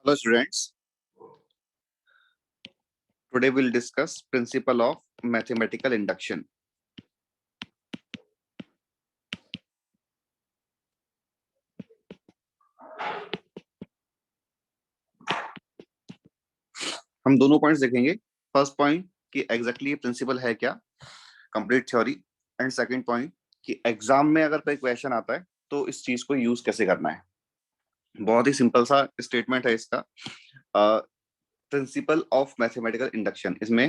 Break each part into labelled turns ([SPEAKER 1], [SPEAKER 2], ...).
[SPEAKER 1] Hello students, today we'll discuss principle of mathematical induction. हम दोनों points देखेंगे। First point कि एग्जैक्टली ये प्रिंसिपल है क्या, complete theory, and second point कि एग्जाम में अगर कोई क्वेश्चन आता है तो इस चीज को यूज कैसे करना है। बहुत ही सिंपल सा स्टेटमेंट है इसका। प्रिंसिपल ऑफ मैथमेटिकल इंडक्शन इसमें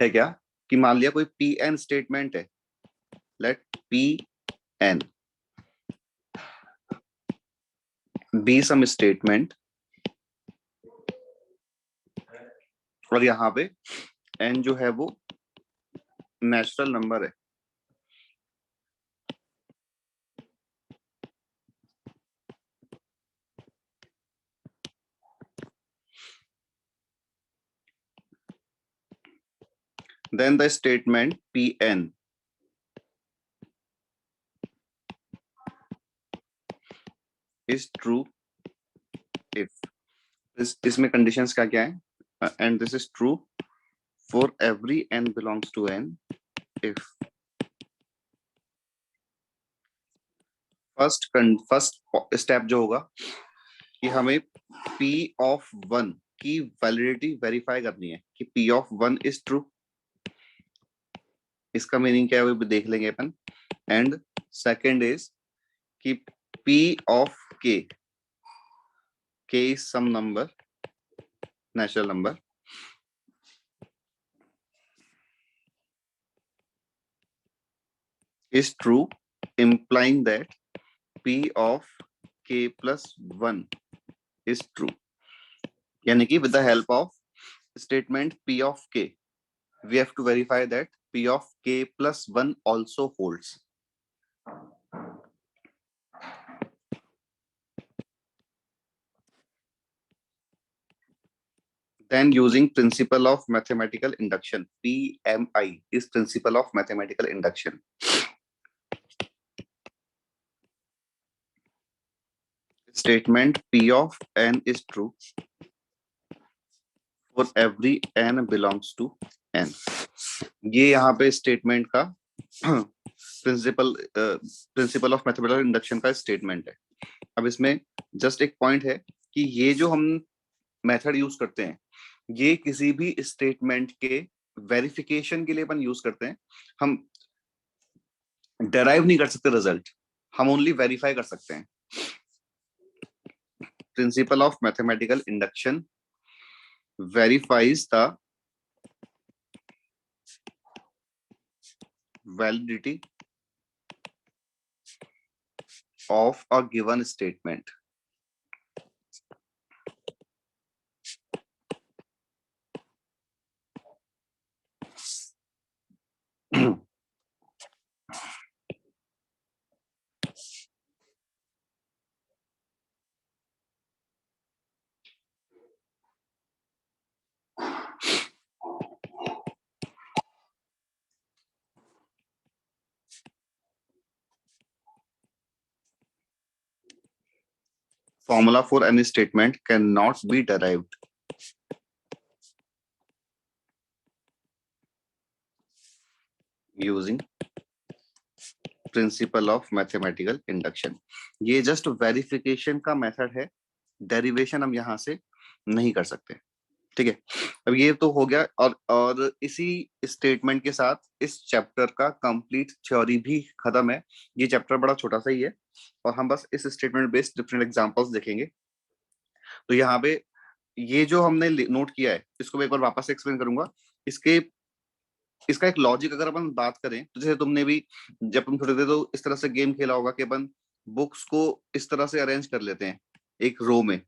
[SPEAKER 1] है क्या कि मान लिया कोई पी एन स्टेटमेंट है, let P N be some statement, और यहाँ पे एन जो है वो नेचुरल नंबर है। Then the statement Pn is true if इसमें कंडीशंस क्या क्या है, and this is true for every n belongs to n if first step जो होगा कि हमें p of 1 की वैलिडिटी वेरीफाई करनी है कि p of 1 इज ट्रू। इसका मीनिंग क्या है वो भी देख लेंगे अपन। एंड सेकंड इज कि p of k is some number, natural number, is true, implying that p of k plus 1 is true। यानी कि with the help of statement p of k we have to verify that p of k plus 1 also holds। Then using principle of mathematical induction, PMI is principle of mathematical induction। Statement p of n is true for every n belongs to n। ये यहाँ पे statement का principal of mathematical induction का statement है। अब इसमें just एक point है कि ये जो हम मेथड यूज करते हैं ये किसी भी स्टेटमेंट के वेरिफिकेशन के लिए अपन यूज करते हैं। हम डेराइव नहीं कर सकते रिजल्ट, हम ओनली वेरीफाई कर सकते हैं। Principal of mathematical induction verifies the validity of a given statement। Formula for any statement cannot be derived using principal of mathematical induction. ये जस्ट वेरिफिकेशन का मेथड है, डेरिवेशन हम यहां से नहीं कर सकते। ठीक है, अब ये तो हो गया। और इसी स्टेटमेंट के साथ इस चैप्टर का कंप्लीट थ्योरी भी खत्म है। ये चैप्टर बड़ा छोटा सा ही है और हम बस इस स्टेटमेंट बेस्ड डिफरेंट एग्जांपल्स देखेंगे। तो यहाँ पे ये जो हमने नोट किया है इसको मैं एक बार वापस से एक्सप्लेन करूंगा। इसका एक लॉजिक अगर अपन बात करें तो जैसे तुमने भी जब तुम छोटे थे तो इस तरह से गेम खेला होगा कि अपन बुक्स को इस तरह से अरेंज कर लेते हैं एक रो में,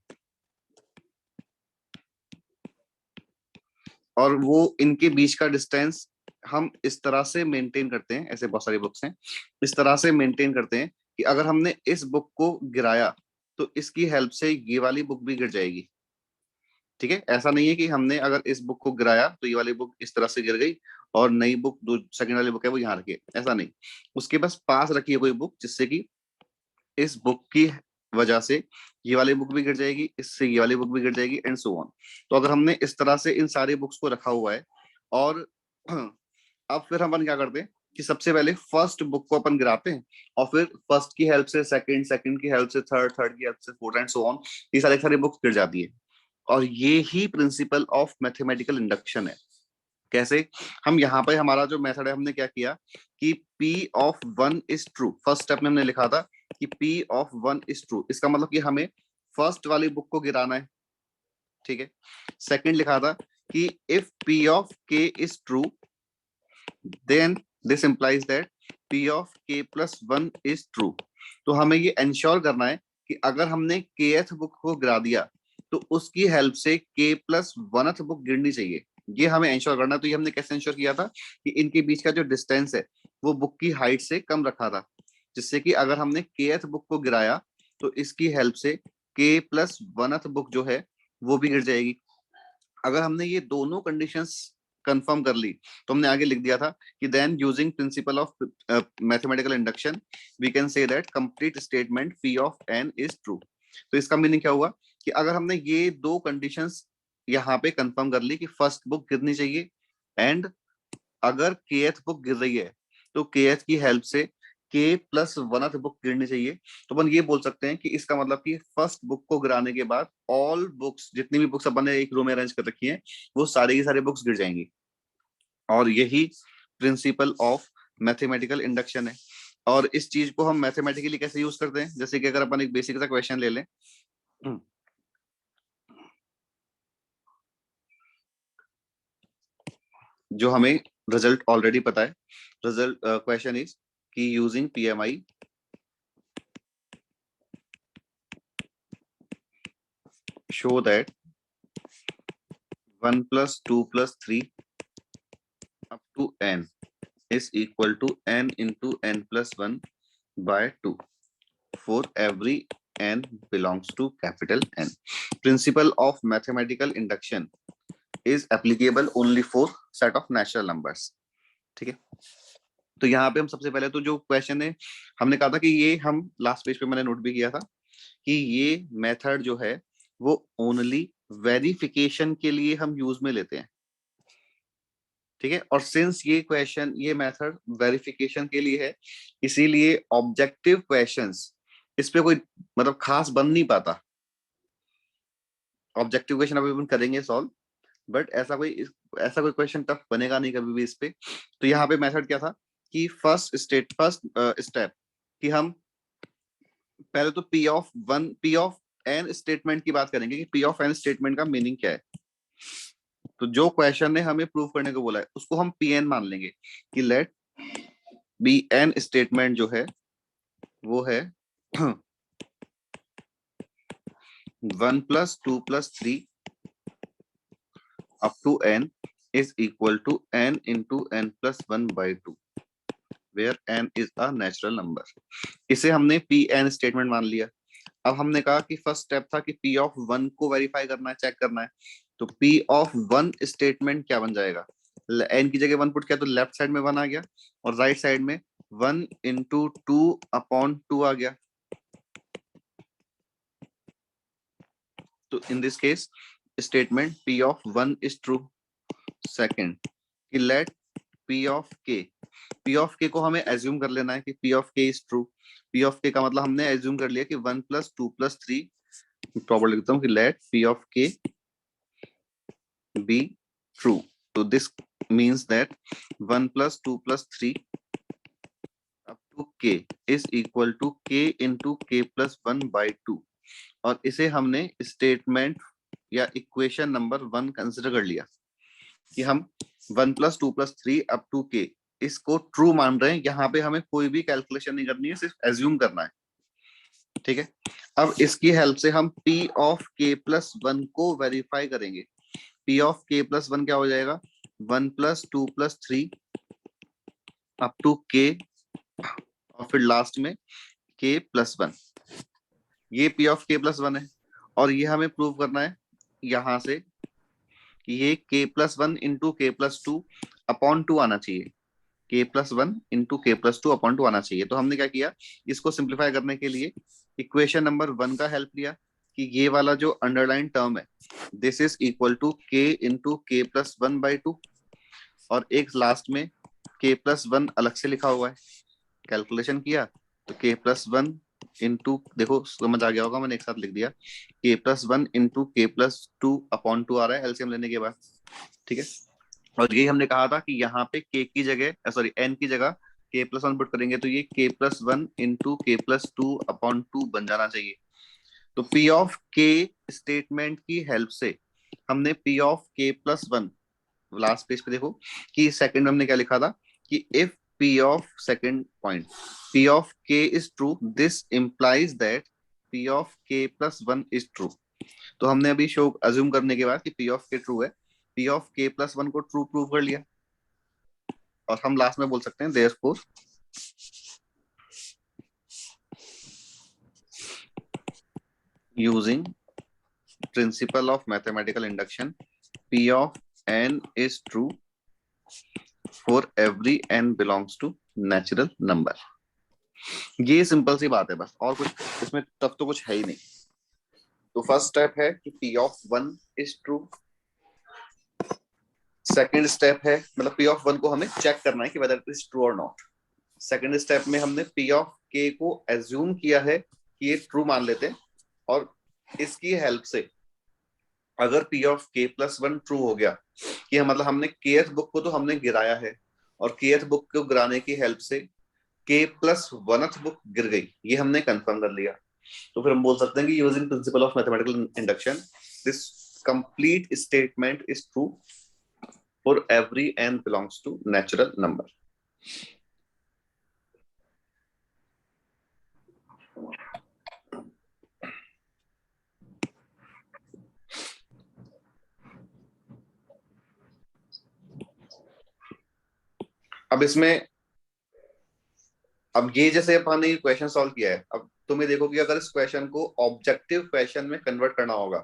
[SPEAKER 1] और वो इनके बीच का डिस्टेंस हम इस तरह से मेंटेन करते हैं। ऐसे बहुत सारी बुक्स हैं, इस तरह से मेंटेन करते हैं कि अगर हमने इस बुक को गिराया तो इसकी हेल्प से ये वाली बुक भी गिर जाएगी। ठीक है, ऐसा नहीं है कि हमने अगर इस बुक को गिराया तो ये वाली बुक इस तरह से गिर गई और नई बुक जो सेकंड वाली बुक है वो यहाँ रखी है, ऐसा नहीं। उसके बस पास रखी है कोई बुक जिससे कि इस बुक की वजह से ये वाली बुक भी गिर जाएगी, इससे ये वाली बुक भी गिर जाएगी, एंड सो ऑन। तो अगर हमने इस तरह से इन सारी बुक्स को रखा हुआ है, और अब फिर अपन क्या करते हैं कि सबसे पहले फर्स्ट बुक को अपन गिराते हैं, और फिर फर्स्ट की हेल्प से सेकंड, सेकंड की हेल्प से थर्ड, थर्ड की हेल्प से फोर्थ, एंड सो ऑन। ये सारी बुक्स गिर जाती है। और ये ही प्रिंसिपल ऑफ मैथमेटिकल इंडक्शन है। कैसे? हम यहाँ पे हमारा जो मेथड है, हमने क्या किया कि P of 1 is true, first step में हमने लिखा था कि P ऑफ 1 इज ट्रू। इसका मतलब कि हमें फर्स्ट वाली बुक को गिराना है, ठीक है। सेकंड लिखा था कि if P of K is true, then this implies that P of K plus 1 is true. तो हमें ये इंश्योर करना है कि अगर हमने kth बुक को गिरा दिया तो उसकी हेल्प से K प्लस 1th बुक गिरनी चाहिए। ये हमें इंश्योर करना है। तो ये हमने कैसे इंश्योर किया था कि इनके बीच का जो डिस्टेंस है वो बुक की हाइट से कम रखा था, जिससे कि अगर हमने kth बुक को गिराया तो इसकी हेल्प से K प्लस 1th बुक जो है वो भी गिर जाएगी। अगर हमने ये दोनों कंडीशंस कंफर्म कर ली तो हमने आगे लिख दिया था कि then using principle of mathematical induction we can say that complete statement P of n is true. तो इसका मीनिंग क्या हुआ कि अगर हमने ये दो कंडीशंस यहाँ पे कंफर्म कर ली कि फर्स्ट बुक गिरनी चाहिए, एंड अगर kth बुक गिर रही है तो kth की हेल्प से k प्लस 1th बुक गिरनी चाहिए, तो अपन ये बोल सकते हैं कि इसका मतलब कि फर्स्ट बुक को गिराने के बाद ऑल बुक्स, जितनी भी बुक्स अपन ने एक रो में अरेंज कर रखी हैं, वो सारी की सारी बुक्स गिर जाएंगी। और यही प्रिंसिपल ऑफ मैथमेटिकल इंडक्शन है। और इस चीज को हम मैथमेटिकली कैसे यूज करते हैं, जैसे कि अगर अपन एक बेसिक सा क्वेश्चन ले लें, जो हमें रिजल्ट ऑलरेडी पता है। रिजल्ट क्वेश्चन इज कि using PMI show that 1 plus 2 plus 3 up to n is equal to n into n plus 1 by 2 for every n belongs to capital N. Principle of mathematical induction is applicable only for set of natural numbers. ठीक है। तो यहाँ पे हम सबसे पहले तो जो क्वेश्चन है, हमने कहा था कि ये हम लास्ट पेज पे मैंने नोट भी किया था कि ये मेथड जो है वो ओनली वेरिफिकेशन के लिए हम यूज में लेते हैं, ठीक है। और सिंस ये क्वेश्चन, ये मेथड वेरिफिकेशन के लिए है, इसीलिए ऑब्जेक्टिव क्वेश्चंस इस पे कोई मतलब खास बन नहीं पाता। ऑब्जेक्टिव क्वेश्चन अभी अपन करेंगे सॉल्व, बट ऐसा कोई क्वेश्चन टफ बनेगा नहीं कभी भी इस पे। तो यहाँ पे मेथड क्या था कि फर्स्ट स्टेप कि हम पहले तो P ऑफ n स्टेटमेंट की बात करेंगे कि P ऑफ n स्टेटमेंट का मीनिंग क्या है। तो जो क्वेश्चन ने हमें प्रूव करने को बोला है उसको हम Pn मान लेंगे कि लेट Bn स्टेटमेंट जो है वो है 1 plus 2 plus 3 up to n is equal to n into n plus 1 by 2 where n is a natural number. इसे हमने Pn स्टेटमेंट मान लिया। अब हमने कहा कि फर्स्ट स्टेप था कि P ऑफ 1 को वेरीफाई करना है, चेक करना है। तो P ऑफ 1 स्टेटमेंट क्या बन जाएगा, n की जगह 1 पुट किया तो लेफ्ट साइड में 1 आ गया, और राइट साइड में 1 इंटू 2 अपॉन 2 आ गया। तो in this case statement P of 1 is true. Second कि लेट P ऑफ K को हमें एज्यूम कर लेना है कि P of K is true. P of K का मतलब हमने एज्यूम कर लिया कि 1 प्लस 2 प्लस 3, प्रॉपर लिखता हूँ कि let P of K be true. So this means that 1 plus 2 plus 3 up to K is equal to K into K plus 1 by 2। और इसे हमने स्टेटमेंट या इक्वेशन नंबर 1 कंसिडर कर लिया कि हम 1 plus 2 plus 3 up to K इसको true मान रहे हैं। यहाँ पे हमें कोई भी कैलकुलेशन नहीं करनी है, सिर्फ एज्यूम करना है, ठीक है। अब इसकी हेल्प से हम P ऑफ K प्लस 1 को वेरीफाई करेंगे। P ऑफ K प्लस 1 क्या हो जाएगा, 1 plus 2 plus 3 up to K, और फिर लास्ट में K प्लस 1। ये P ऑफ K प्लस 1 है, और ये हमें प्रूव करना है यहां से कि ये K plus 1 into K plus 2 upon 2 आना चाहिए। K plus 1 into K plus 2 upon 2 आना चाहिए। तो हमने क्या किया, इसको सिंप्लीफाई करने के लिए इक्वेशन नंबर 1 का हेल्प लिया कि ये वाला जो अंडरलाइन टर्म है this is equal to k into k plus 1/2, और एक लास्ट में k प्लस 1 अलग से लिखा हुआ है, कैलकुलेशन किया तो k प्लस 1 इंटू, देखो समझ आ गया होगा, मैंने एक साथ लिख दिया, k plus 1 into k plus 2/2 आ रहा है एलसीएम लेने के बाद, ठीक है। और यही हमने कहा था कि यहाँ पे k की जगह, सॉरी n की जगह k प्लस 1 पुट करेंगे तो ये k plus 1 into k plus 2/2 बन जाना चाहिए। तो P ऑफ K स्टेटमेंट की हेल्प से हमने P of K plus 1, last page पे देखो कि सेकंड में हमने क्या लिखा था कि if P of second point P of K is true this implies that P of K plus 1 is true. तो हमने अभी शो अज्यूम करने के बाद कि P ऑफ K ट्रू है, P ऑफ K प्लस 1 को ट्रू प्रूव कर लिया, और हम लास्ट में बोल सकते हैं therefore using principle of mathematical induction P of n is true for every n belongs to natural number। ये सिंपल सी बात है बस, और कुछ इसमें टफ तो कुछ है ही नहीं। तो फर्स्ट स्टेप है कि P of 1 is true, second step है मतलब P ऑफ 1 को हमें चेक करना है कि वेदर इट इज ट्रू और नॉट। सेकंड स्टेप में हमने P ऑफ K को एज्यूम किया है कि ये ट्रू मान लेते हैं, और इसकी हेल्प से अगर P of K plus 1 true हो गया कि मतलब हमने Kth बुक को तो हमने गिराया है, और Kth बुक को गिराने की हेल्प से K प्लस 1th बुक गिर गई, ये हमने कंफर्म कर लिया। तो फिर हम बोल सकते हैं कि using principle of mathematical induction this complete statement is true for every n belongs to natural number. अब इसमें, अब ये जैसे अपन ने क्वेश्चन सॉल्व किया है, अब तुम्हें देखो कि अगर इस क्वेश्चन को ऑब्जेक्टिव क्वेश्चन में कन्वर्ट करना होगा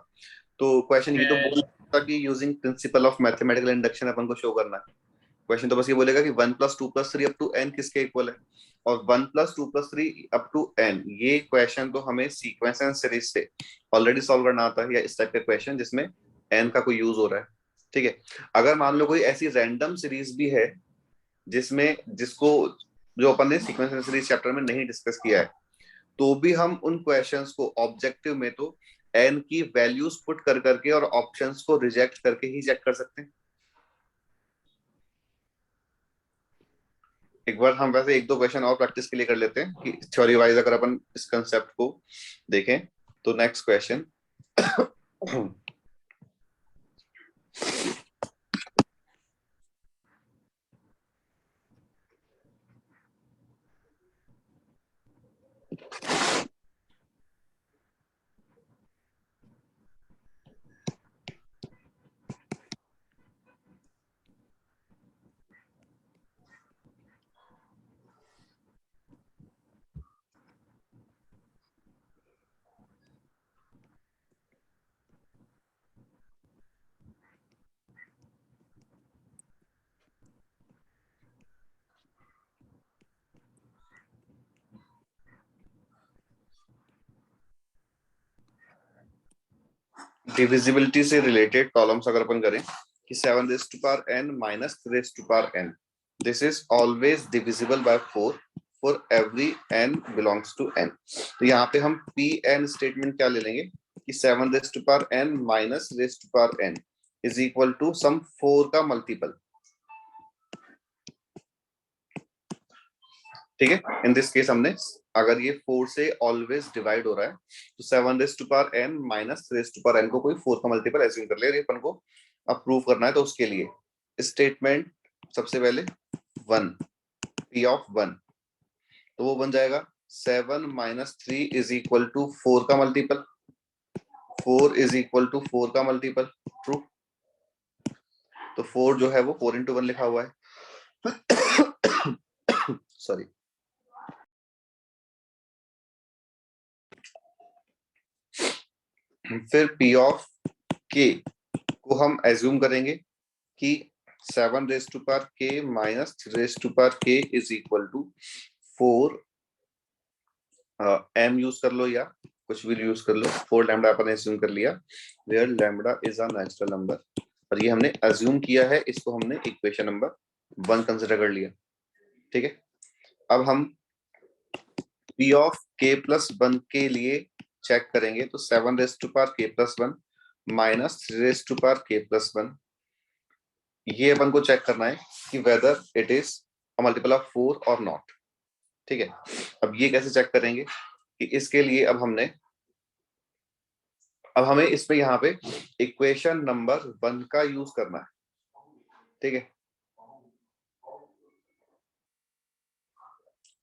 [SPEAKER 1] तो क्वेश्चन ये तो बोल सकता कि using principle of mathematical induction अपन को शो करना है। क्वेश्चन तो बस ये बोलेगा कि 1 plus 2 plus 3 up to n किसके इक्वल है, और 1 plus 2 plus 3 up to n, ये क्वेश्चन तो हमें सीक्वेंस एंड सीरीज से ऑलरेडी सॉल्व करना आता है, या इस टाइप का क्वेश्चन जिसमें n का कोई यूज हो रहा है, ठीक है। अगर मान लो कोई ऐसी रैंडम सीरीज भी है जिसमें जिसको जो अपन ने सीक्वेंस एंड सीरीज चैप्टर में नहीं डिस्कस किया है, तो भी हम उन क्वेश्चंस को ऑब्जेक्टिव में तो n की वैल्यूज पुट कर करके और ऑप्शंस को रिजेक्ट करके ही चेक कर सकते हैं। एक बार हम वैसे एक दो क्वेश्चन और प्रैक्टिस के लिए कर लेते हैं कि थ्योरी वाइज अगर अपन इस कंसेप्ट को देखें। तो नेक्स्ट क्वेश्चन डिविजिबिलिटी से रिलेटेड कॉलम्स अगर अपन करें कि 7 raise to power n minus 3 raise to power n, this is always divisible by 4 for every n belongs to n। तो यहाँ पे हम Pn स्टेटमेंट क्या ले लेंगे कि 7 raise to power n minus raise to power n is equal to sum 4 का multiple, ठीक है। इन दिस केस हमने अगर ये 4 से ऑलवेज डिवाइड हो रहा है तो 7 raise to power n minus raise to power n को कोई 4 का मल्टीपल एज्यूम कर ले, अपन को अब प्रूव करना है। तो उसके लिए स्टेटमेंट सबसे पहले 1 P ऑफ 1, तो वो बन जाएगा 7 माइनस 3 इज इक्वल टू 4 का मल्टीपल, 4 इज इक्वल टू 4 का मल्टीपल, ट्रू। तो 4 जो है वो 4 इंटू 1 लिखा हुआ है सॉरी। फिर P ऑफ K को हम एज्यूम करेंगे कि 7 raise to power K minus 3 raise to power K is equal to 4 m use कर लो या कुछ भी यूज कर लो, 4 लैम्डा अपन ने assume कर लिया, where lambda is a natural number, और ये हमने अज्यूम किया है, इसको हमने इक्वेशन नंबर 1 कंसिडर कर लिया। ठीक है, अब हम p ऑफ k प्लस 1 के लिए चेक करेंगे, तो 7 raise to power k plus 1 minus 3 raise to power k plus 1, ये अपन को चेक करना है कि whether it is a multiple of 4 और नॉट। ठीक है, अब ये कैसे चेक करेंगे कि इसके लिए अब हमें इस पे यहाँ पे इक्वेशन नंबर 1 का यूज करना है। ठीक है,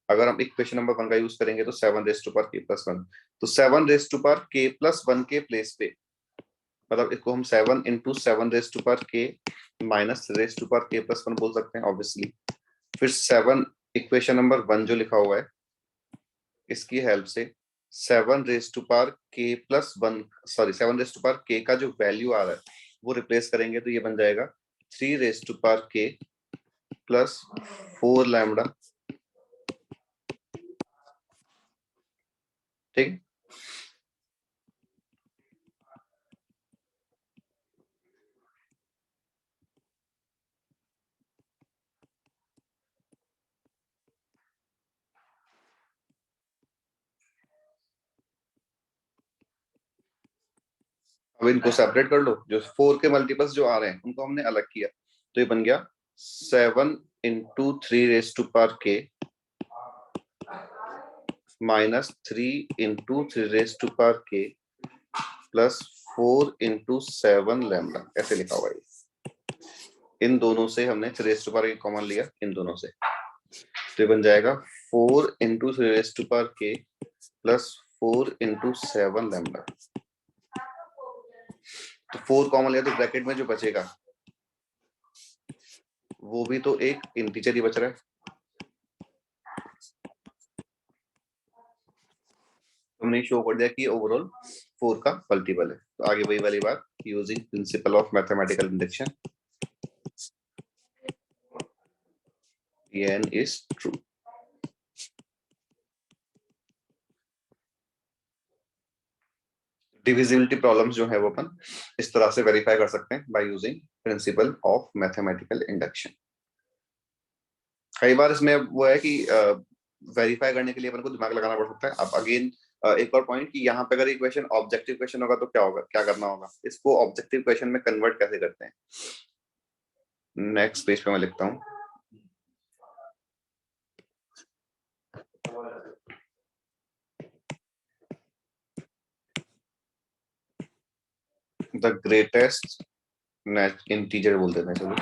[SPEAKER 1] अगर हम इक्वेशन नंबर 1 का यूज करेंगे तो 7 raise to power k plus 1, तो 7 raise to power k plus 1 के प्लेस पे, मतलब इसको हम 7 into 7 raise to power k minus raise to power k plus 1 बोल सकते हैं ऑब्वियसली। फिर 7 इक्वेशन नंबर 1 जो लिखा हुआ है इसकी हेल्प से 7 raise to power k plus 1, sorry 7 raise to power k का जो वैल्यू आ रहा है वो रिप्लेस करेंगे, तो ये बन जाएगा 3 raise to power k plus 4 lambda. ठीक, अब इनको सेपरेट कर लो, जो 4 के मल्टीपल्स जो आ रहे हैं उनको हमने अलग किया, तो ये बन गया 7 into 3 raise to power k minus 3 into 3 raise to power k plus 4 into 7 lambda, ऐसे लिखा हुआ है। इन दोनों से हमने 3 raise to power k common लिया, इन दोनों से, तो ये बन जाएगा 4 into 3 raise to power k plus 4 into 7 lambda. तो 4 कॉमन लिया तो ब्रैकेट में जो बचेगा वो भी तो एक इंटीजर ही बच रहा है। हमने शो कर दिया कि ओवरऑल 4 का मल्टीपल है। तो आगे वही वाली बात, using principle of mathematical induction, n is true। Divisibility problems जो है वो अपन इस तरह से वेरीफाई कर सकते हैं by using principle of mathematical induction. कई बार इसमें वो है कि वेरीफाई करने के लिए अपन को दिमाग लगाना पड़ सकता है। अब अगेन एक और पॉइंट कि यहाँ पे अगर इक्वेशन ऑब्जेक्टिव क्वेश्चन होगा तो क्या होगा, क्या करना होगा, इसको ऑब्जेक्टिव क्वेश्चन में कन्वर्ट कैसे करते हैं, नेक्स्ट पेज पे मैं लिखता हूँ। द ग्रेटेस्ट इंटीजर बोल देते हैं, चलो,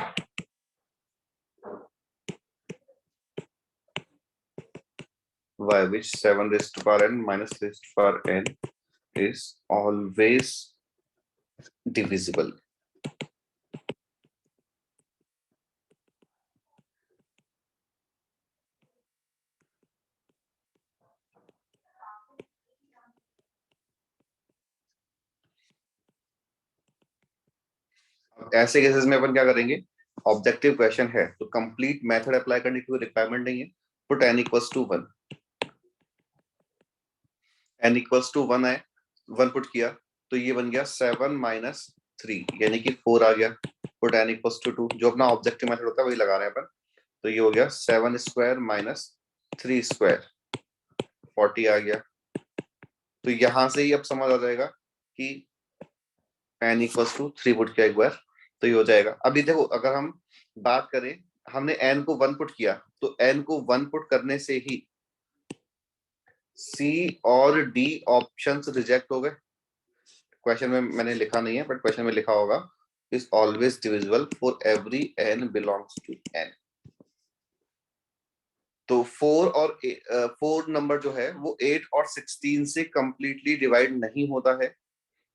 [SPEAKER 1] by which 7 raised to power n minus raised to power n is always divisible। ऐसे केसेस में अपन क्या करेंगे, ऑब्जेक्टिव क्वेश्चन है तो कंप्लीट मेथड अप्लाई करने की कोई रिक्वायरमेंट नहीं है, put n equals to 1, n equals to 1 है, 1 पुट किया तो ये बन गया 7 माइनस 3 यानी कि 4 आ गया, पुट n इक्वल्स टू 2, जो अपना ऑब्जेक्टिव मेथड होता है वही लगा रहे हैं अपन, तो ये हो गया 7 स्क्वायर माइनस 3 स्क्वायर 40 आ गया। तो यहां से ही अब समझ आ जाएगा कि n इक्वल्स टू 3 पुट किया एक बार तो ये हो जाएगा। अभी देखो अगर हम बात करें, हमने n को 1 पुट किया तो n को 1 पुट करने से ही C और D ऑप्शंस रिजेक्ट हो गए। क्वेश्चन में मैंने लिखा नहीं है बट क्वेश्चन में लिखा होगा is always divisible for every n belongs to n। तो 4 नंबर जो है वो 8 और 16 से कंप्लीटली डिवाइड नहीं होता है।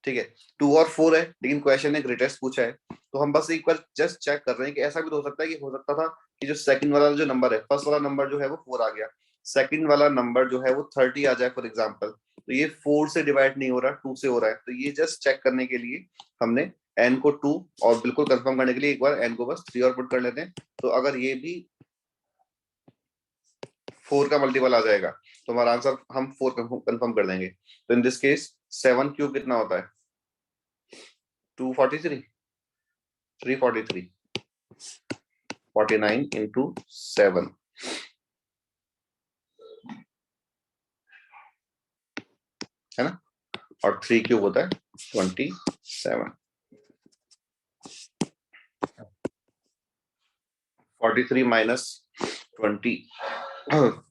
[SPEAKER 1] ठीक है, 2 और 4 है लेकिन क्वेश्चन ने ग्रेटेस्ट पूछा है, तो हम बस एक बार जस्ट चेक कर रहे हैं कि ऐसा भी तो हो सकता है कि हो सकता था कि जो सेकंड वाला जो नंबर है, फर्स्ट वाला नंबर जो है वो 4 आ गया, सेकंड वाला नंबर जो है वो 30 आ जाए फॉर एग्जांपल, तो ये 4 से डिवाइड नहीं हो रहा, 2 से हो रहा है। तो ये जस्ट चेक करने के लिए हमने n को 2 और बिल्कुल कंफर्म करने के लिए एक बार n को बस 3 और पुट कर लेते हैं। तो अगर ये भी 4 का मल्टीपल आ जाएगा तो हमारा आंसर हम 4 कंफर्म कर देंगे। तो इन दिस केस 7 क्यूब कितना होता है? 243, 343, 49 इंटू 7 है ना, और 3 क्यूब होता है 27। 43 माइनस 20,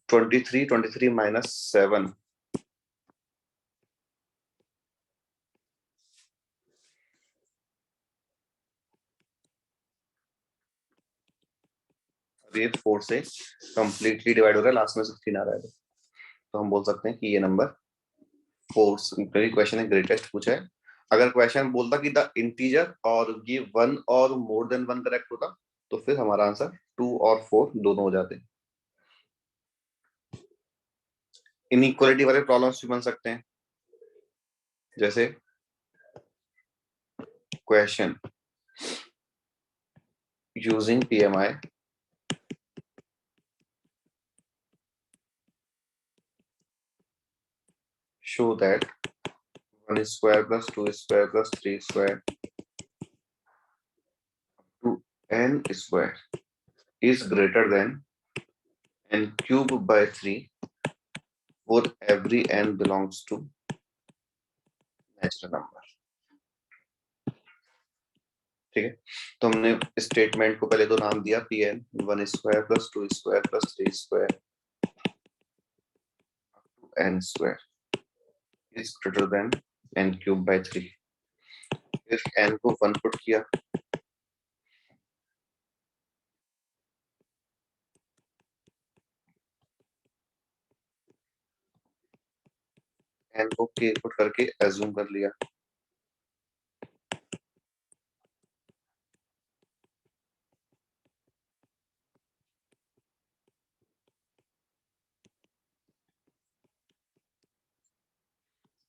[SPEAKER 1] 23 माइनस 7, ये 4 से कंप्लीटली डिवाइड हो रहा है, लास्ट में 16 आ रहा है, तो हम बोल सकते हैं कि ये नंबर 4 क्वेश्चन है ग्रेटेस्ट पूछा है। अगर क्वेश्चन बोलता कि द इंटीजर और ये 1 और मोर देन 1 करेक्ट होता तो फिर हमारा आंसर 2 और 4 दोनों हो जाते। इनइक्वालिटी वाले प्रॉब्लम्स भी बन सकते हैं, जैसे question using PMI show that 1 square plus 2 square plus 3 square to n square is greater than n cube by 3 for every n belongs to natural number। ठीक है, तो हमने स्टेटमेंट को पहले तो नाम दिया P N, 1 square plus 2 square plus 3 square n square is greater than n cube by 3। फिर n को 1 पुट किया, n को k पुट करके एज्यूम कर लिया,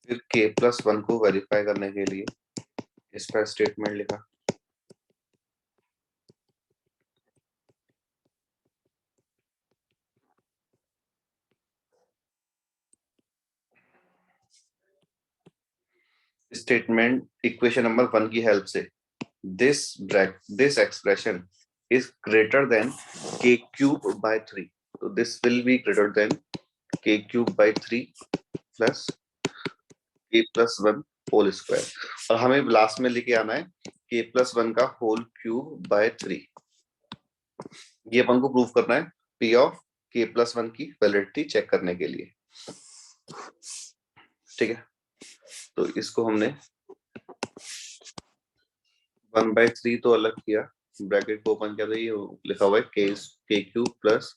[SPEAKER 1] फिर k प्लस 1 को वेरीफाई करने के लिए इसका स्टेटमेंट लिखा, स्टेटमेंट इक्वेशन नंबर 1 की हेल्प से this expression is greater than k cube by 3, so this will be greater than k cube by 3 plus k plus 1 whole square, और हमें लास्ट में लेके आना है k plus 1 का होल क्यूब बाय 3। ये अपन को प्रूव करना है p ऑफ k plus 1 की वैलिडिटी चेक करने के लिए। ठीक है, तो इसको हमने 1/3 तो अलग किया, ब्रैकेट को ओपन किया तो ये लिखा हुआ है k cube plus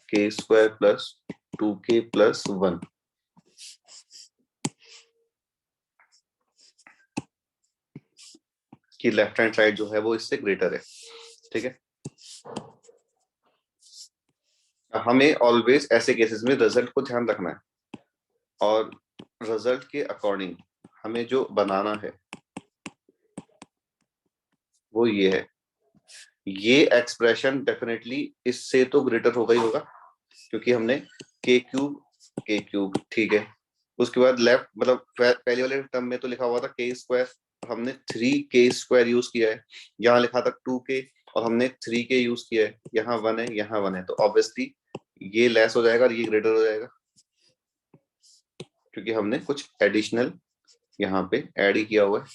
[SPEAKER 1] k square plus 2k plus 1। कि लेफ्ट हैंड साइड जो है वो इससे ग्रेटर है। ठीक है, हमें ऑलवेज ऐसे केसेस में रिजल्ट को ध्यान रखना है, और रिजल्ट के अकॉर्डिंग हमें जो बनाना है वो ये है, ये एक्सप्रेशन डेफिनेटली इससे तो ग्रेटर होगा ही होगा, क्योंकि हमने के क्यूब ठीक है, उसके बाद लेफ्ट मतलब पहले वाले टर्म में तो लिखा हुआ था के स्क्वायर, हमने 3k स्क्वायर यूज किया है, यहाँ लिखा था 2k और हमने 3k यूज किया है, यहाँ 1 है यहाँ 1 है, तो ऑब्वियसली ये लेस हो जाएगा और ये ग्रेटर हो जाएगा, क्योंकि हमने कुछ एडिशनल यहाँ पे ऐड ही किया हुआ है,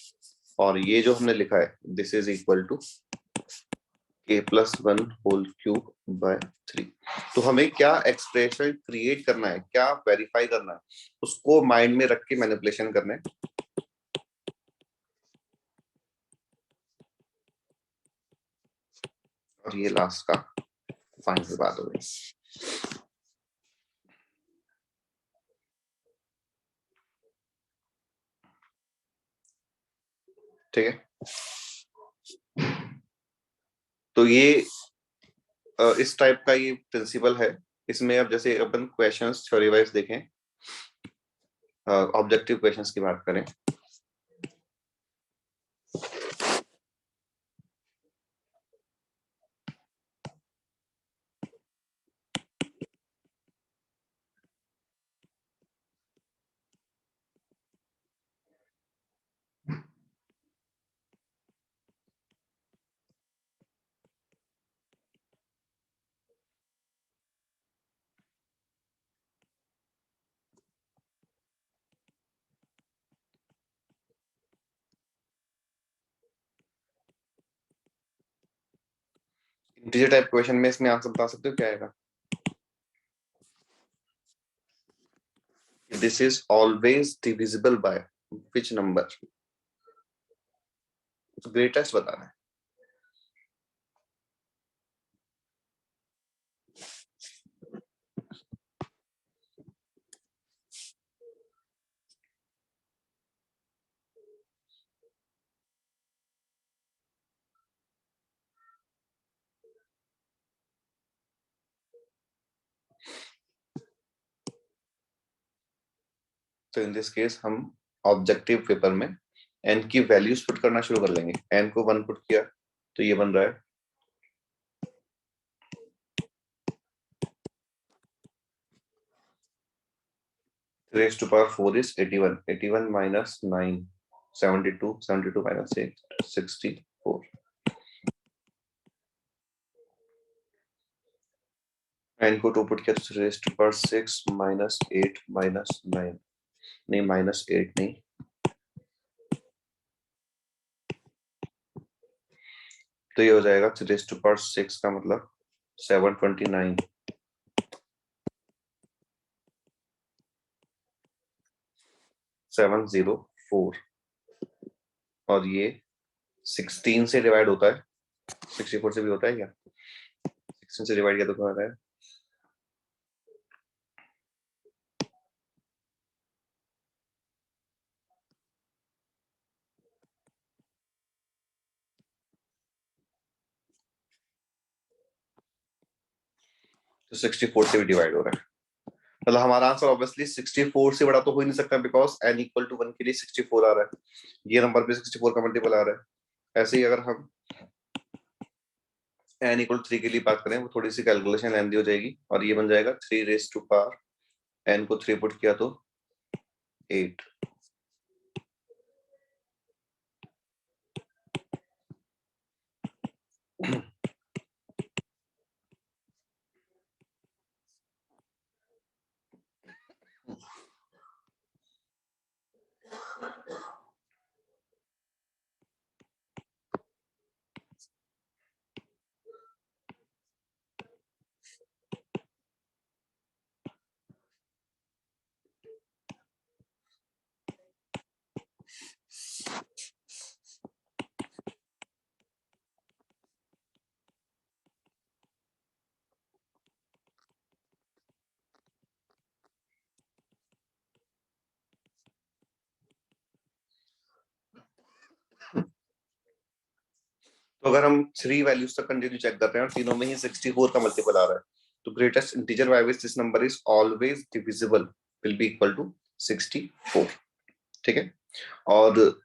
[SPEAKER 1] और ये जो हमने लिखा है this is equal to k plus 1 whole cube by 3। तो हमें क्या एक्सप्रेशन क्रिएट करना है, क्या वेरीफाई करना है, उसको माइंड में रख के मैनिपुलेशन करना है, और ये लास्ट का फाइनल बात हो गई। ठीक है, तो ये इस टाइप का ये प्रिंसिपल है। इसमें अब जैसे अपन क्वेश्चंस थ्योरी वाइज देखें, ऑब्जेक्टिव क्वेश्चंस की बात करें, इंटीजर टाइप क्वेश्चन में इसमें आंसर बता सकते हो क्या आएगा? This is always divisible by which number? Greatest बताना है। तो इन दिस केस हम ऑब्जेक्टिव पेपर में n की वैल्यूज पुट करना शुरू कर लेंगे। n को 1 पुट किया तो ये बन रहा है raised to power 4 is 81, 81 minus 9, 72, 72 minus 8, 64. n को 2 पुट किया तो raised to power 6 minus 8 minus 9, नहीं minus 8 नहीं, तो ये हो जाएगा raised to power 6 का मतलब 729, 704, और ये 16 से डिवाइड होता है, 64 से भी होता है क्या? 16 से डिवाइड किया तो क्या होता है? तो 64 से भी डिवाइड हो रहा है, मतलब हमारा आंसर ऑब्वियसली 64 से बड़ा तो हो ही नहीं सकता, बिकॉज n इक्वल टू 1 के लिए 64 आ रहा है, ये नंबर पे 64 का मल्टीपल आ रहा है। ऐसे ही अगर हम n इक्वल 3 के लिए बात करें, वो थोड़ी सी कैलकुलेशन लेंदी हो जाएगी, और ये बन जाएगा 3 रेज टू पावर n को 3 पुट किया तो 8। तो अगर हम 3 वैल्यूज तक कंटिन्यू चेक कर रहे हैं और तीनों में ही 64 का मल्टीपल आ रहा है, तो greatest integer by which this number is always divisible will be equal to 64। ठीक है, और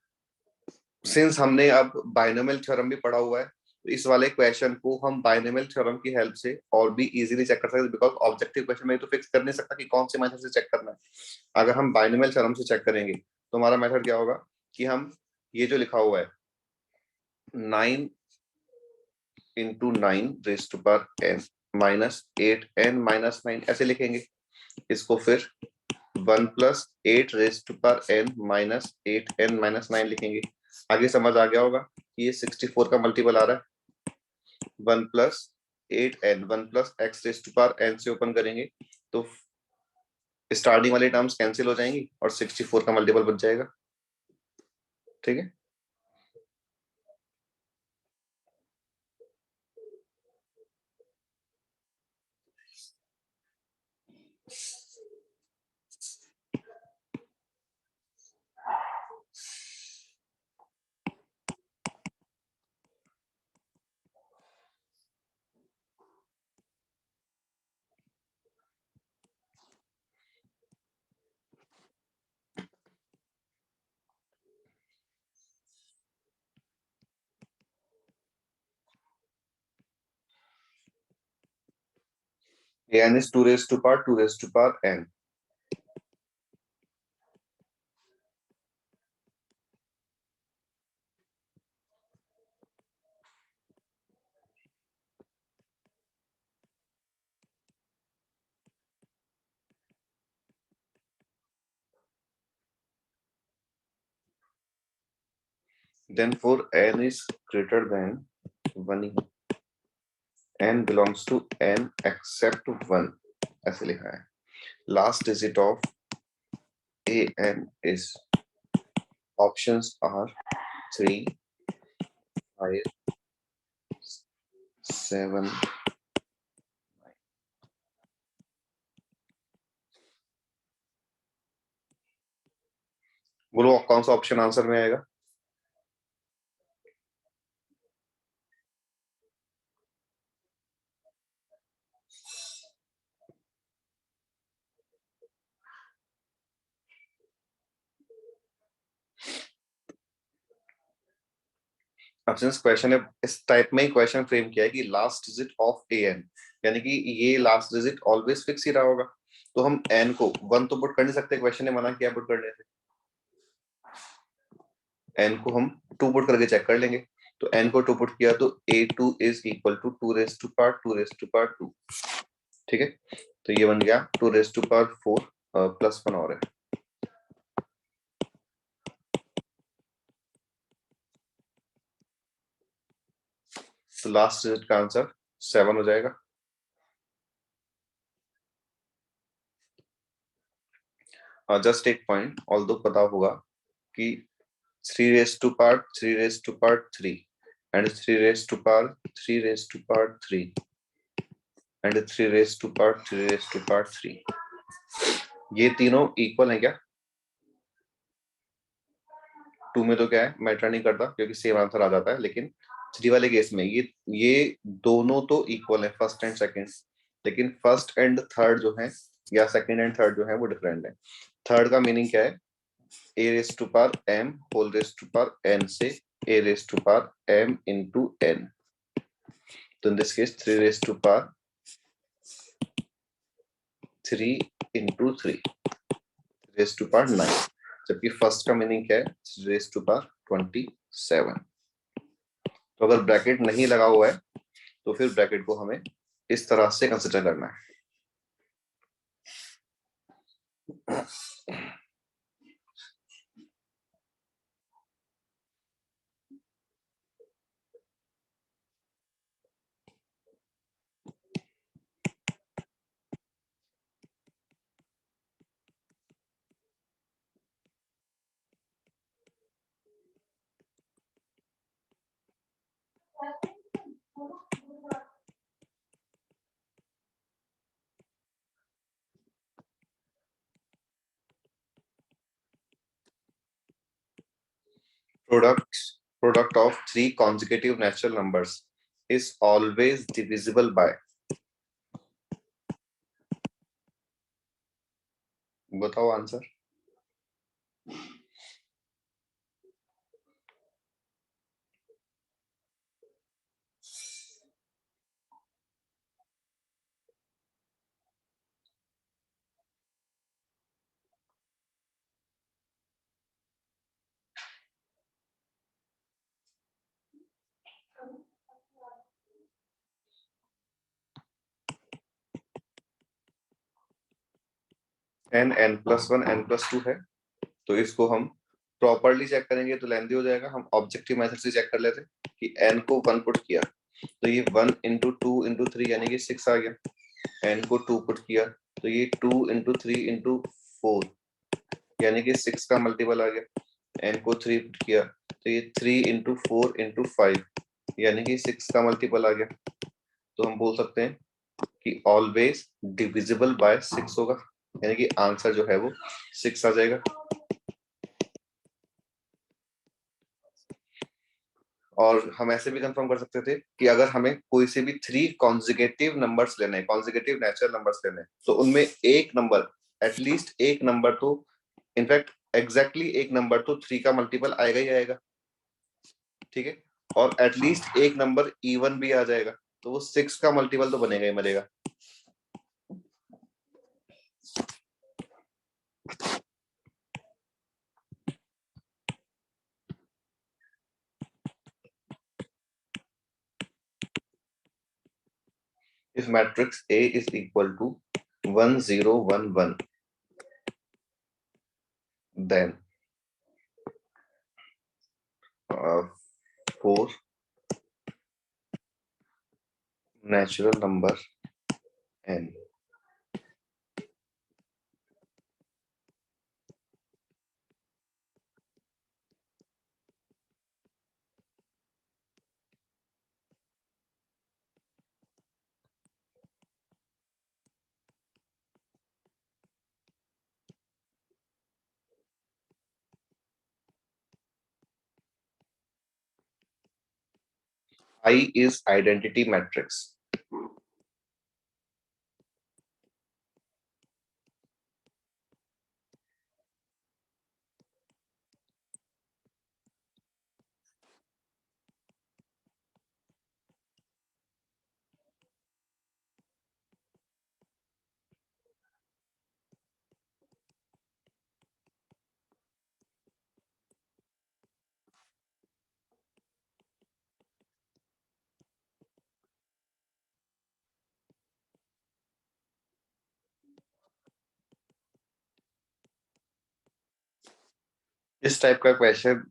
[SPEAKER 1] सिंस हमने अब बाइनोमियल थ्योरम भी पढ़ा हुआ है, तो इस वाले क्वेश्चन को हम बाइनोमियल थ्योरम की हेल्प से और भी इजीली चेक कर सकते हैं, बिकॉज ऑब्जेक्टिव क्वेश्चन में तो फिक्स कर नहीं सकता कि कौन से मेथड से चेक करना है। अगर हम बाइनोमियल थ्योरम से चेक करेंगे तो हमारा मेथड क्या होगा कि हम ये जो लिखा हुआ है 9 into 9 raise to power n minus 8n minus 9 ऐसे लिखेंगे, इसको फिर 1 plus 8 raise to power n minus 8n minus 9 लिखेंगे। आगे समझ आ गया होगा कि ये 64 का मल्टीपल आ रहा है, 1 plus 8n, 1 plus x raise to power n से ओपन करेंगे तो स्टार्टिंग वाले टर्म्स कैंसिल हो जाएंगी और 64 का मल्टीपल बच जाएगा। ठीक है, n is 2 raised to power 2 raised to power n. Then for n is greater than 1, n belongs to n except 1 ऐसे लिखा है. Last digit of an is, options are 3, 5, 7. बोलो कौन सा ऑप्शन आंसर में आएगा? अब सिंस क्वेश्चन है इस टाइप में ही क्वेश्चन फ्रेम किया है कि last digit of A N, यानी कि ये लास्ट डिजिट ऑलवेज फिक्स ही रहा होगा, तो हम एन को 1 तो पुट कर नहीं सकते, क्वेश्चन ने मना किया पुट करने से. एन को हम 2 पुट करके चेक कर लेंगे. तो एन को 2 पुट किया तो a2 is equal to 2 raise to power 2 raise to power 2. ठीक है, तो ये बन गया 2 रेज टू पावर 4 प्लस 1 और है. तो लास्ट डिजिट का आंसर 7 हो जाएगा. जस्ट एक पॉइंट, ऑल्दो पता होगा कि 3 raise to power 3 raise to power 3 and 3 raise to power 3 raise to power 3 and 3 raise to power 3 raise to power 3, ये तीनों इक्वल है क्या? 2 में तो क्या है, मैटर नहीं करता क्योंकि सेम आंसर आ जाता है, लेकिन 3 वाले केस में ये दोनों तो इक्वल है, फर्स्ट एंड सेकंड, लेकिन फर्स्ट एंड थर्ड जो है या सेकंड एंड थर्ड जो है वो डिफरेंट है. थर्ड का मीनिंग क्या है? a raise to power m whole raise to power n से a raise to power m into n. तो in this case 3 raise to power 3 into 3 raise to power 9, जबकि फर्स्ट का meaning क्या है? 3 raise to power 27. तो अगर bracket नहीं लगा हुआ है तो फिर ब्रैकेट को हमें इस तरह से कंसिडर करना है. Product of 3 consecutive natural numbers is always divisible by, बताओ answer. n plus 1 n plus 2 है, तो इसको हम प्रॉपरली चेक करेंगे तो लेंदी हो जाएगा. हम ऑब्जेक्टिव मेथड से चेक कर लेते हैं कि n को 1 पुट किया तो ये 1 इंटू 2 इंटू 3 यानी कि 6 आ गया. n को 2 पुट किया तो ये 2 इंटू 3 इंटू 4 यानी कि 6 का मल्टीपल आ गया. n को 3 पुट किया तो ये 3 इंटू 4 इंटू 5 यानी कि 6 का मल्टीपल आ गया. तो हम बोल सकते हैं कि ऑलवेज डिविजिबल बाय 6 होगा, यानी कि आंसर जो है वो 6 आ जाएगा. और हम ऐसे भी कंफर्म कर सकते थे कि अगर हमें कोई से भी 3 कॉन्जिक्यूटिव नंबर्स लेने हैं, कॉन्जिक्यूटिव नेचुरल नंबर्स लेने हैं, तो उनमें एक नंबर, एटलीस्ट एक नंबर तो, इनफैक्ट एग्जैक्टली एक नंबर तो 3 का मल्टीपल आएगा ही आएगा. ठीक है, और एटलीस्ट एक नंबर इवन भी आ जाएगा, तो वो 6 का मल्टीपल तो बनेगा ही बनेगा. If matrix A is equal to 1 0 1 1, then 4 natural number n. I is identity matrix. इस टाइप का क्वेश्चन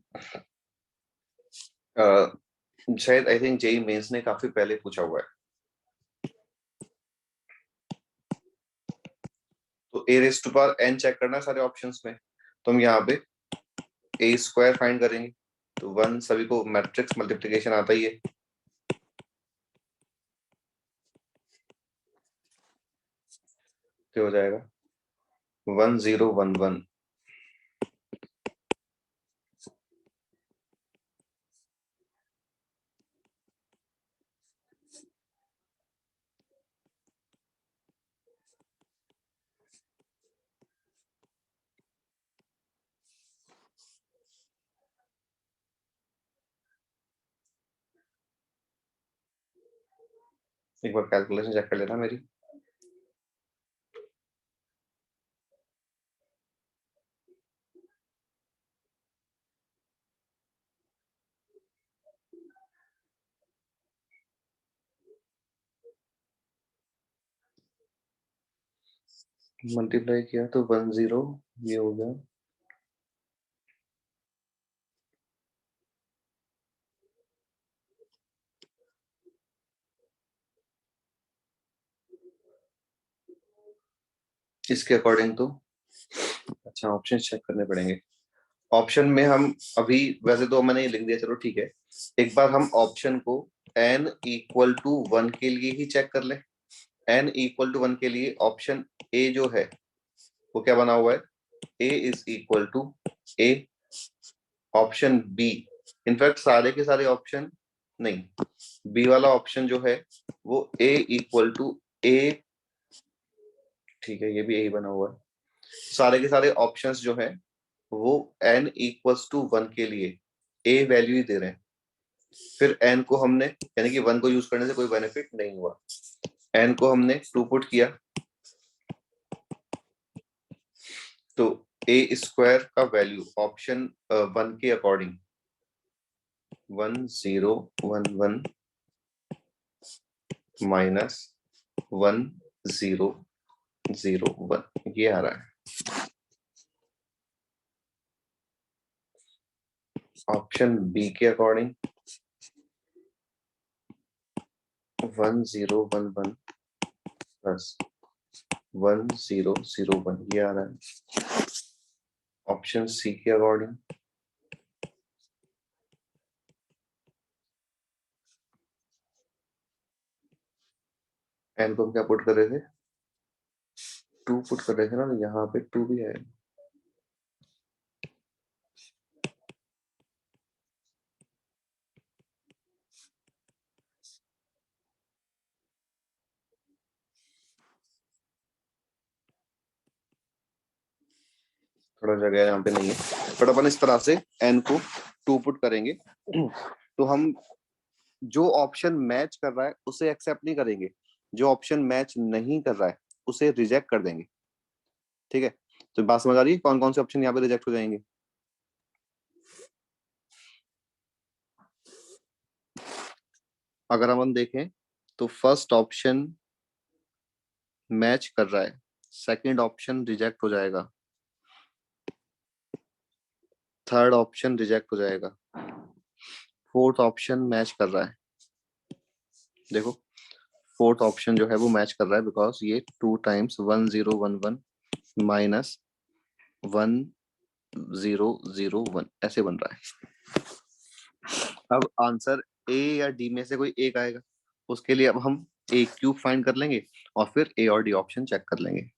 [SPEAKER 1] शायद आई थिंक जेई मेंस ने काफी पहले पूछा हुआ है. तो A raise to power N check करना सारे ऑप्शंस में. तो हम यहाँ पे ए स्क्वायर फाइंड करेंगे. तो वन सभी को मैट्रिक्स मल्टीप्लिकेशन आता ही है. तो हो जाएगा 1011. एक बार कैलकुलेशन चेक कर लेना मेरी. मल्टीप्लाई किया तो 10 ये हो गया. इसके अकॉर्डिंग तो अच्छा ऑप्शन चेक करने पड़ेंगे. ऑप्शन में हम अभी वैसे तो मैंने ये लिख दिया, चलो ठीक है. एक बार हम ऑप्शन को n इक्वल टू 1 के लिए ही चेक कर लें. n इक्वल टू 1 के लिए ऑप्शन ए जो है वो क्या बना हुआ है, a is equal to a. Option B, in fact सारे के सारे ऑप्शन नहीं, बी वाला ऑप्शन जो है वो a इक्वल टू a. ठीक है, ये भी यही बना हुआ है. सारे के सारे ऑप्शंस जो है वो n इक्वल्स टू 1 के लिए a वैल्यू ही दे रहे हैं. फिर n को हमने, यानी कि 1 को यूज करने से कोई बेनिफिट नहीं हुआ, n को हमने 2 पुट किया. तो a स्क्वायर का वैल्यू ऑप्शन 1 के अकॉर्डिंग 1011 माइनस 1001 ये आ रहा है. ऑप्शन बी के अकॉर्डिंग 1011 प्लस 1001 ये आ रहा है. ऑप्शन सी के अकॉर्डिंग एन को हम क्या पुट कर रहे थे, 2 पुट कर रहे थे ना, तो यहाँ पे 2 भी है. थोड़ा जगह यहाँ पे नहीं है, बट अपन इस तरह से एन को 2 पुट करेंगे. तो हम जो ऑप्शन मैच कर रहा है उसे एक्सेप्ट नहीं करेंगे, जो ऑप्शन मैच नहीं कर रहा है उसे रिजेक्ट कर देंगे. ठीक है, तो बात समझ आ रही है कौन कौन से ऑप्शन यहाँ पे रिजेक्ट हो जाएंगे. अगर हम देखें तो फर्स्ट ऑप्शन मैच कर रहा है, सेकंड ऑप्शन रिजेक्ट हो जाएगा, थर्ड ऑप्शन रिजेक्ट हो जाएगा, फोर्थ ऑप्शन मैच कर रहा है. देखो फोर्थ ऑप्शन जो है वो मैच कर रहा है, बिकॉज ये 2 टाइम्स 1011 माइनस 1001 ऐसे बन रहा है। अब आंसर ए या डी में से कोई एक आएगा, उसके लिए अब हम ए क्यूब फाइंड कर लेंगे और फिर ए और डी ऑप्शन चेक कर लेंगे।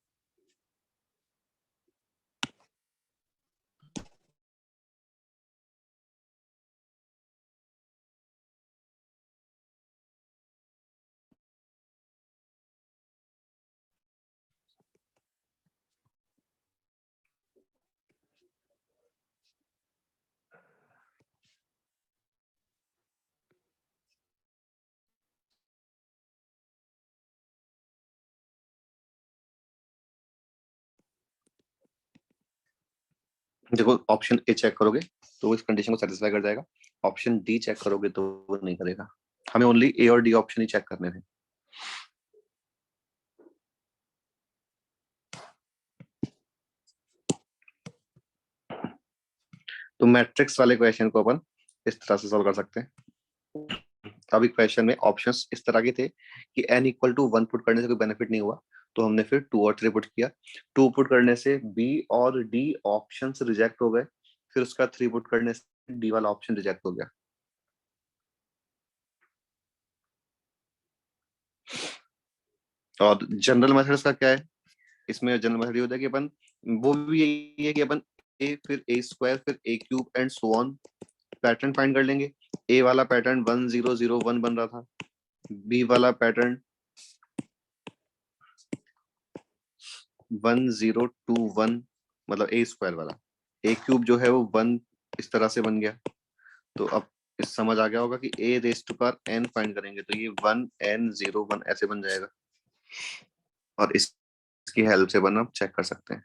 [SPEAKER 1] देखो ऑप्शन ए चेक करोगे तो वो इस कंडीशन को सेटिस्फाई कर जाएगा, ऑप्शन डी चेक करोगे तो वो नहीं करेगा। हमें ओनली ए और डी ऑप्शन ही चेक करने थे। तो मैट्रिक्स वाले क्वेश्चन को अपन इस तरह से सॉल्व कर सकते हैं। अभी क्वेश्चन में ऑप्शंस इस तरह के थे कि n इक्वल टू 1 पुट करने से कोई बेनिफिट नहीं हुआ, तो हमने फिर 2 और 3 पुट किया। 2 पुट करने से b और d ऑप्शंस रिजेक्ट हो गए, फिर उसका 3 पुट करने से d वाला ऑप्शन रिजेक्ट हो गया। और जनरल मेथड्स का क्या है, इसमें जनरल मेथड ये होता है कि अपन वो भी यही है कि अपन a फिर a स्क्वायर फिर a cube and so on pattern find कर लेंगे। a वाला पैटर्न 1001 बन रहा था, b वाला पैटर्न 1021, मतलब a स्क्वायर वाला। a क्यूब जो है वो 1 इस तरह से बन गया। तो अब इस समझ आ गया होगा कि a raise to power n find करेंगे तो ये 1n01 ऐसे बन जाएगा, और इसकी हेल्प से अपन अब चेक कर सकते हैं।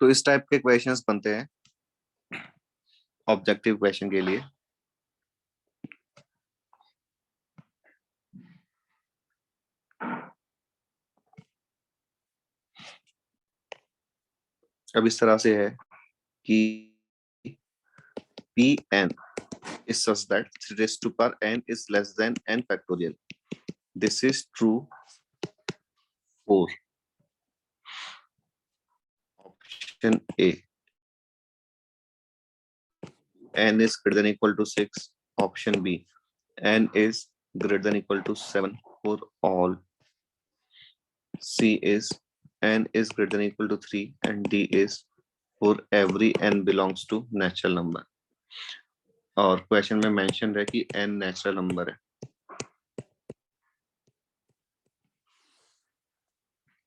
[SPEAKER 1] तो इस टाइप के क्वेश्चंस बनते हैं ऑब्जेक्टिव क्वेश्चन के लिए। अब इस तरह से है कि Pn is such that 3 raised to power n is less than n factorial. This is true for option A. N is greater than equal to 6. Option B. N is greater than equal to 7 for all. C is N is greater than equal to 3 and D is for every n belongs to natural number. और question में mention है कि n natural number है।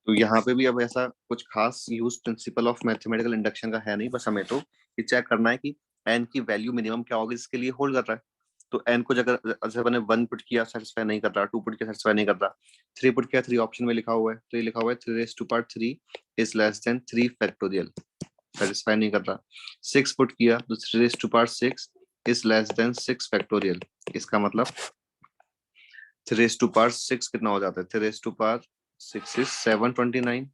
[SPEAKER 1] तो यहाँ पे भी अब ऐसा कुछ खास use principal of mathematical induction का है नहीं, बस हमें तो ये चेक करना है कि n की वैल्यू मिनिमम क्या होगी जिसके लिए होल्ड कर रहा है। तो n को अगर जैसे मैंने 1 पुट किया सेटिस्फाई नहीं कर रहा, 2 पुट किया सेटिस्फाई नहीं कर रहा, 3 पुट किया 3 ऑप्शन में लिखा हुआ है, तो ये लिखा हुआ है 3 raise to power 3 is less than 3 factorial, satisfy नहीं कर रहा। 6 पुट किया तो 3 raise to power 6 is less than 6 factorial. इसका मतलब 3 रेज़ टू पावर 6 कितना हो जाता है, 3 raise to power 6 is 729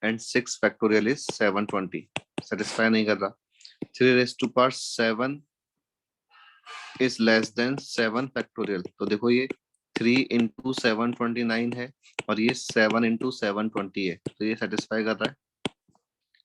[SPEAKER 1] and 6 factorial is 720, satisfy नहीं कर रहा। 3 raised to power 7 is less than 7 factorial, तो देखो ये 3 into 729 है और ये 7 into 720 है, तो ये satisfy कर रहा है।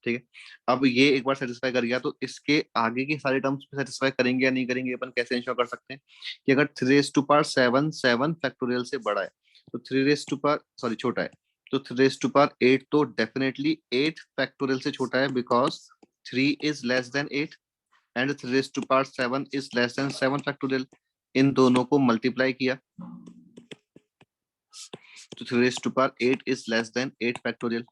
[SPEAKER 1] ठीक है, अब ये एक बार सेटिस्फाई कर गया तो इसके आगे के सारे टर्म्स पे सेटिस्फाई करेंगे या नहीं करेंगे, अपन कैसे इंश्योर कर सकते हैं कि अगर 3 रेज़ टू पावर 7 7 फैक्टोरियल से बड़ा है तो 3 रेज़ टू पावर सॉरी छोटा है तो 3 रेज़ टू पावर 8 तो डेफिनेटली 8 फैक्टोरियल से छोटा है, because 3 is less than 8 and 3 raise to power 7 is less than 7 factorial. इन दोनों को मल्टीप्लाई किया तो 3 raise to power 8 is less than 8 factorial.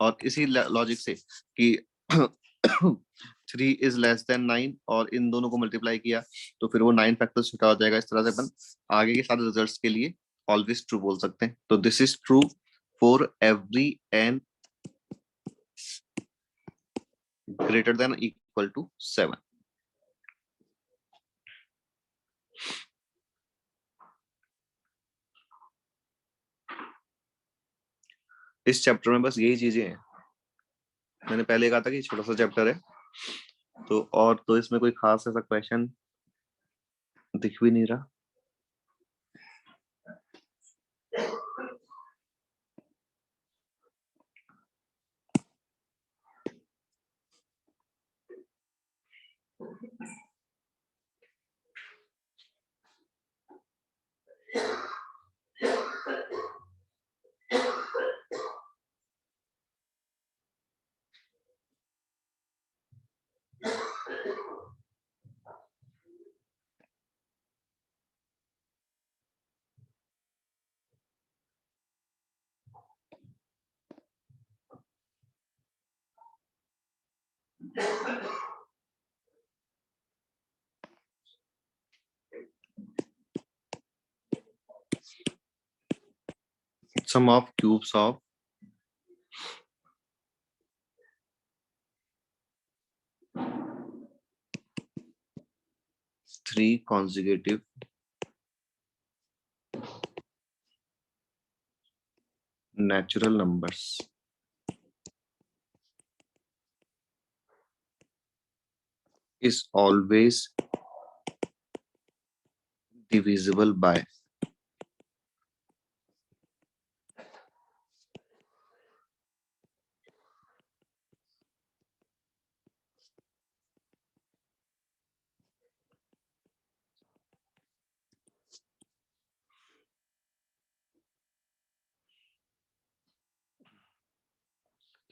[SPEAKER 1] और इसी लॉजिक से कि 3 इज लेस देन 9 और इन दोनों को मल्टीप्लाई किया तो फिर वो 9 फैक्टर छोटा हो जाएगा। इस तरह से अपन आगे के सारे रिजल्ट्स के लिए ऑलवेज ट्रू बोल सकते हैं। तो this is true for every n greater than equal to 7। इस चैप्टर में बस यही चीजें हैं। मैंने पहले कहा था कि छोटा सा चैप्टर है, तो और तो इसमें कोई खास ऐसा क्वेश्चन दिख भी नहीं रहा। Sum of cubes of three consecutive natural numbers is always divisible by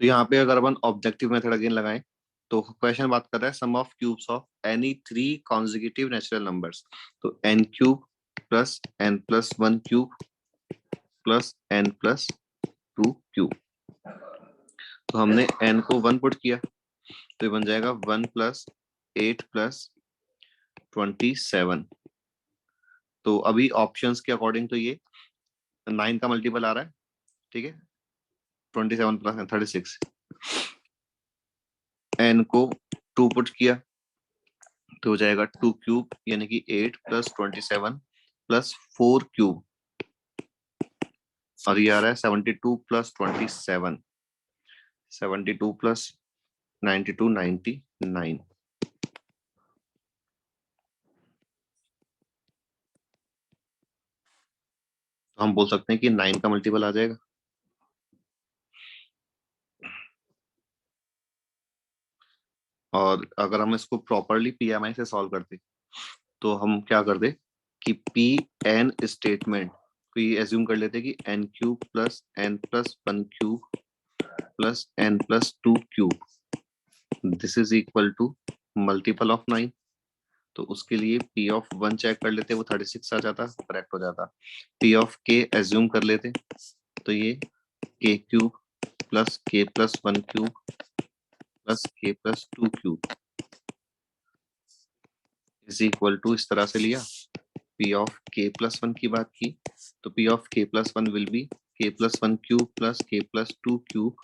[SPEAKER 1] तो यहाँ पे अगर अपन ऑब्जेक्टिव मेथड अगेन लगाएं तो क्वेश्चन बात कर रहा है sum of cubes of any three consecutive natural numbers. तो N cube plus N plus one cube plus N plus two cube. तो हमने एन को वन पुट किया तो ये बन जाएगा वन प्लस एट प्लस 27। तो अभी ऑप्शंस के अकॉर्डिंग तो ये 9 का मल्टीपल आ रहा है, ठीक है, 27 प्लस 36। एन को 2 पुट किया तो हो जाएगा 2 क्यूब यानी कि 8 प्लस 27 प्लस 4 क्यूब, और ये आ रहा है 72 प्लस 27, 72 प्लस 92 99। तो हम बोल सकते हैं कि 9 का मल्टीपल आ जाएगा। और अगर हम इसको प्रॉपरली पीएमआई से सॉल्व करते तो हम क्या करते कि पी एन स्टेटमेंट को ये एज्यूम कर लेते कि n cube plus N plus one cube plus N plus two cube this is equal to multiple of 9। तो उसके लिए पी ऑफ वन चेक कर लेते, वो 36 आ जाता, करेक्ट हो जाता। पी ऑफ के एज्यूम कर लेते तो ये K cube plus one cube plus K plus two cube is equal to, इस तरह से लिया। P of K plus one की बात की तो P of K plus one will be K plus one cube plus K plus two cube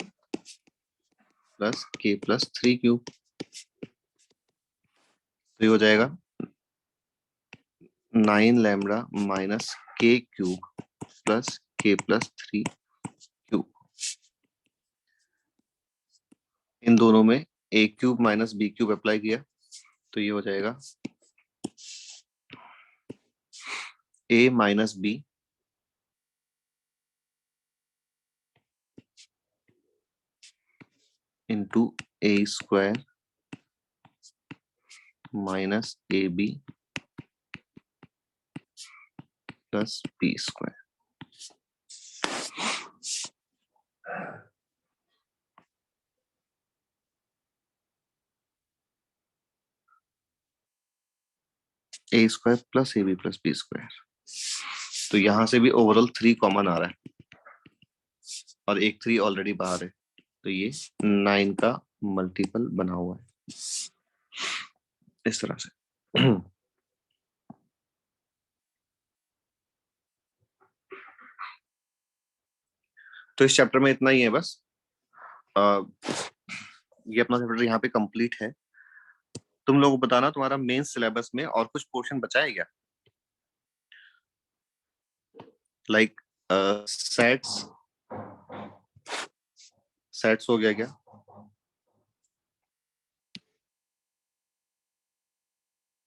[SPEAKER 1] plus K plus three cube. तो ये हो जाएगा 9 lambda minus K cube plus K plus three cube. इन दोनों में A cube minus B cube apply किया तो ये हो जाएगा A minus B into A square minus A B plus B square. A square plus A B plus B square. तो यहां से भी ओवरऑल 3 कॉमन आ रहा है और एक 3 ऑलरेडी बाहर है, तो ये 9 का मल्टीपल बना हुआ है इस तरह से। तो इस चैप्टर में इतना ही है बस। ये अपना चैप्टर यहाँ पे कंप्लीट है। तुम लोग बताना तुम्हारा मेन सिलेबस में और कुछ पोर्शन बचा है क्या, लाइक सेट्स, सेट्स हो गया क्या?